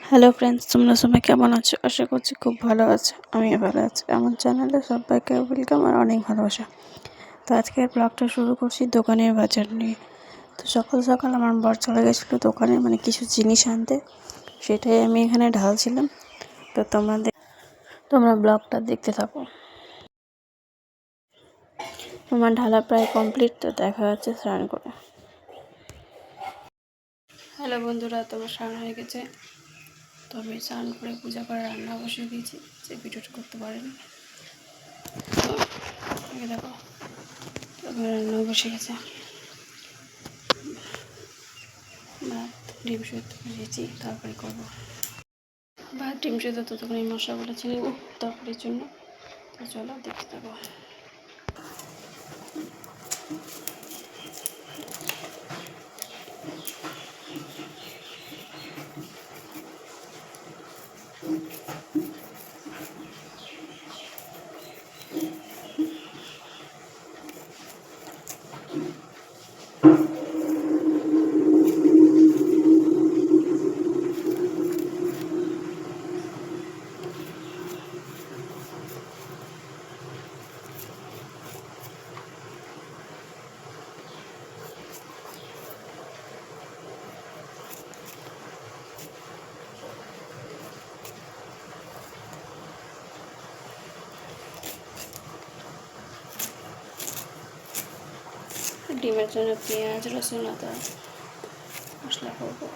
Hello friends, তোমরা সবাই কেমন আছো? আশা করছি খুব ভালো আছো। আমিও ভালো আছি। আমার চ্যানেলে সবাইকে ওয়েলকাম আর অনেক ভালোবাসা। তো আজকের ব্লগটা শুরু করছি দোকানের বাজার নিয়ে। তো সকাল সকাল আমার বর চলে গেছিলো দোকানে, কিছু জিনিস আনতে। সেটাই আমি এখানে ঢালছিলাম। তো তোমরা ব্লগটা দেখতে থাকো। আমার ঢালা প্রায় কমপ্লিট। তো দেখা যাচ্ছে স্নান করে। হ্যালো বন্ধুরা, তোমার স্নান হয়ে গেছে। তো আমি স্নান করে পূজা করে রান্না বসিয়ে দিয়েছি, যে ভিডিওটা করতে পারিনি। দেখো, রান্না বসে গেছে। ভাত ডিম সেদ্ধ ভেজেছি, তরকারি করবো। ভাত ডিম সেদ্ধ ততক্ষণ এই মশলাগুলো চিনি নেব তরকারির জন্য। তো চলো দেখতে থাকো। ডিমের জন্য পেঁয়াজ রসুন আদা মশলা করবো।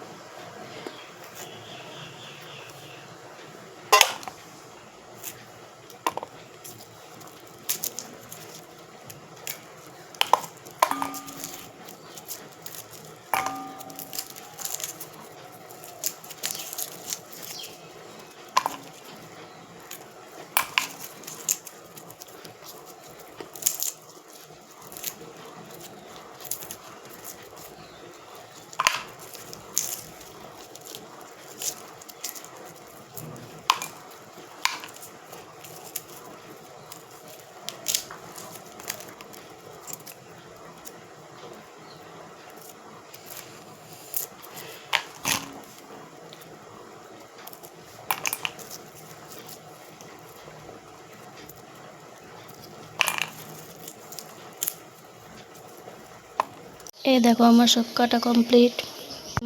এই দেখো, আমার সব কাটা কমপ্লিট।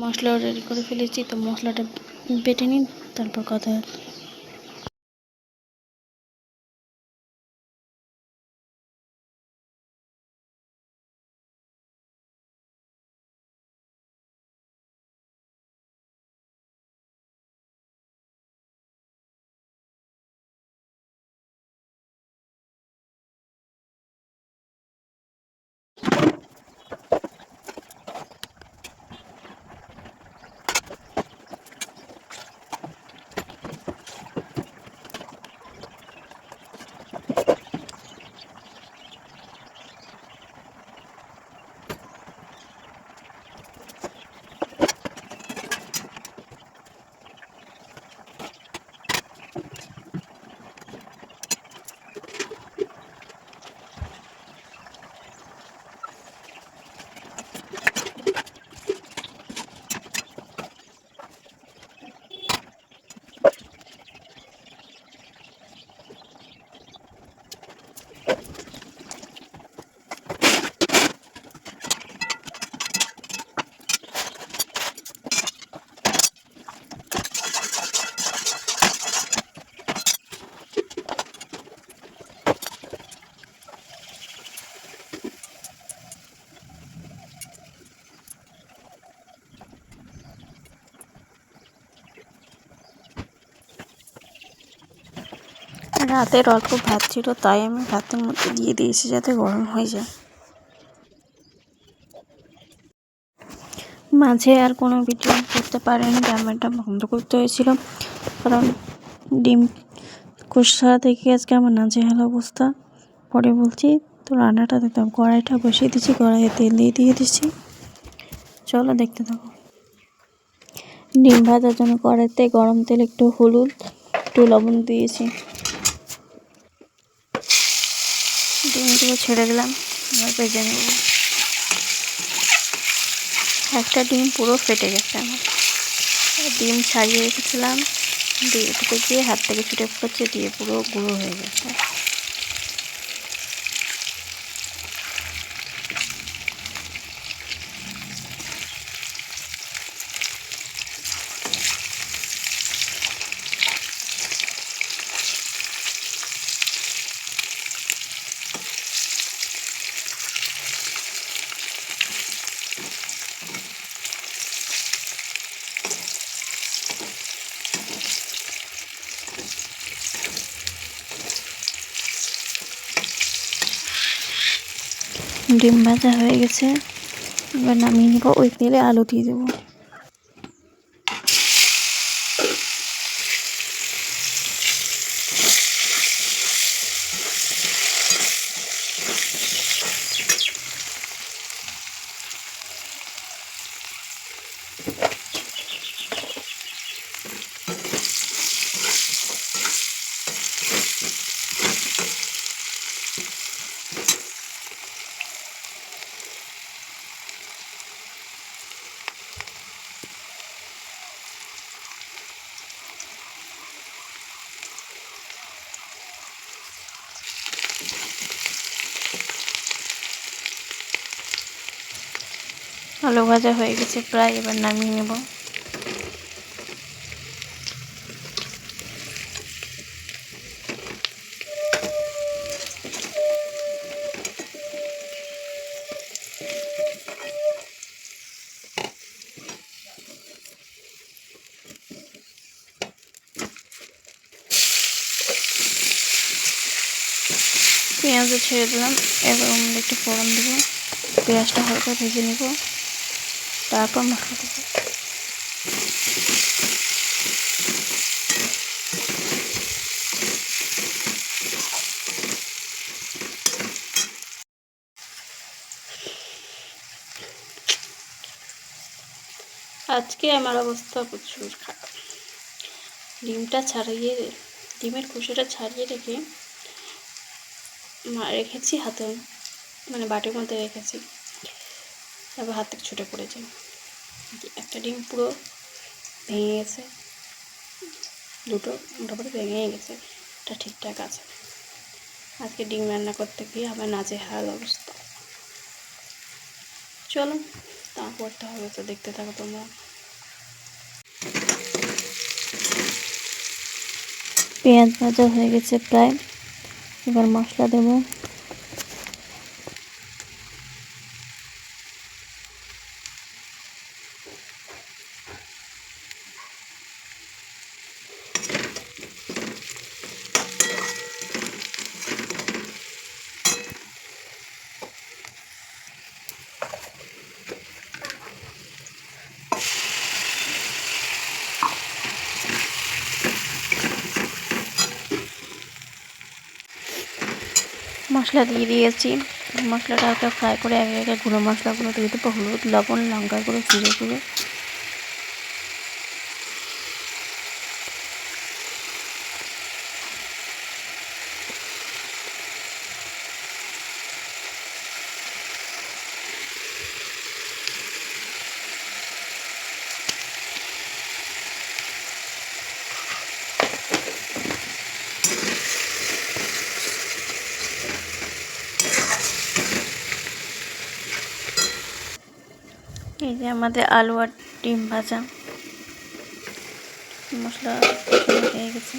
মশলাও রেডি করে ফেলেছি। তো মশলাটা বেটে নিন, তারপর কথা হচ্ছে। রাতের অল্প ভাত ছিল, তাই আমি ভাতের মধ্যে দিয়ে দিয়েছি যাতে গরম হয়ে যায়। মাঝে আর কোনো ভিডিও করতে পারিনি, ক্যামেরাটা বন্ধ করতে হয়েছিল, কারণ ডিম কষা থেকে আজকে আমার নাজেহাল অবস্থা। পরে বলছি। তো রান্নাটা দেখতাম, কড়াইটা বসিয়ে দিচ্ছি, কড়াইয়ে তেল দিয়ে দিচ্ছি। চলো দেখতে থাকো। ডিম ভাজার জন্য কড়াইতে গরম তেল, একটু হলুদ, একটু লবণ দিয়েছি। ডিমগুলো ছেড়ে দিলাম, এবার ভেজে নেব। একটা ডিম পুরো ফেটে গেছে আমার। ডিম ছাড়িয়ে রেখেছিলাম, দিয়ে উঠতে গিয়ে হাত থেকে ছুটে পড়ছে, দিয়ে পুরো গুঁড়ো হয়ে গেছে। ডিম ভাজা হয়ে গেছে, এবার নামিয়ে নিব। ওই তেলে আলু দিয়ে দেবো। আলু ভাজা হয়ে গেছে প্রায়, এবার নামিয়ে নেব। পেঁয়াজও ছেড়ে দিলাম, এবার আমরা একটু ফোড়ন দেবো। পেঁয়াজটা হালকা ভেজে নেব, তারপর মশলা দেবো। আজকে আমার অবস্থা প্রচুর খারাপ। ডিমের খোসাটা ছাড়িয়ে রেখে রেখেছি হাতে, মানে বাটির মধ্যে রেখেছি, তারপর হাত থেকে ছুটে পড়েছে। একটা ডিম পুরো ভেঙে গেছে, দুটো মোটামুটি ভেঙেই গেছে, এটা ঠিকঠাক আছে। আজকে ডিম রান্না করতে গিয়ে আমার নাজেহাল অবস্থা। চলো তা করতে হবে, তো দেখতে থাকো তোমরা। পেঁয়াজ ভাজা হয়ে গেছে প্রায়, এবার মশলা দেবো। মশলা দিয়ে দিয়েছি, মশলাটা হালকা ফ্রাই করে একে একে গুঁড়ো মশলাগুলো দিয়ে দেবো। হলুদ, লবণ, লঙ্কা গুঁড়ো, জিরে গুঁড়ো। এই যে আমাদের আলু আর ডিম ভাজা, মশলা হয়ে গেছে।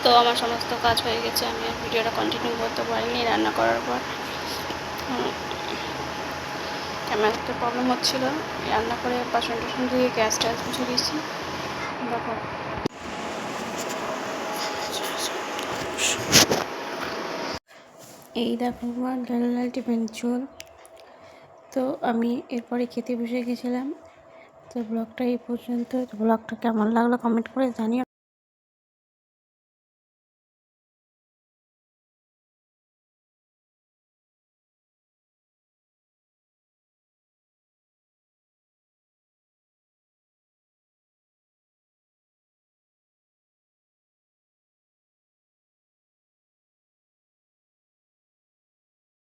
তো আমার সমস্ত কাজ হয়ে গেছে, আমি আর ভিডিওটা কন্টিনিউ করতে পারিনি রান্না করার পর। ক্যামেরাতে প্রবলেম হচ্ছিল, রান্না করে বাসন টাসন দিয়ে গ্যাস ট্যাস মুছে দিয়েছি। দেখো এই দেখো আমার লাল লাল টিফিন ঝোল। তো আমি এরপরে খেতে বসে গেছিলাম। তো ব্লগটা এই পর্যন্ত। ব্লগটা কেমন লাগলো কমেন্ট করে জানিও।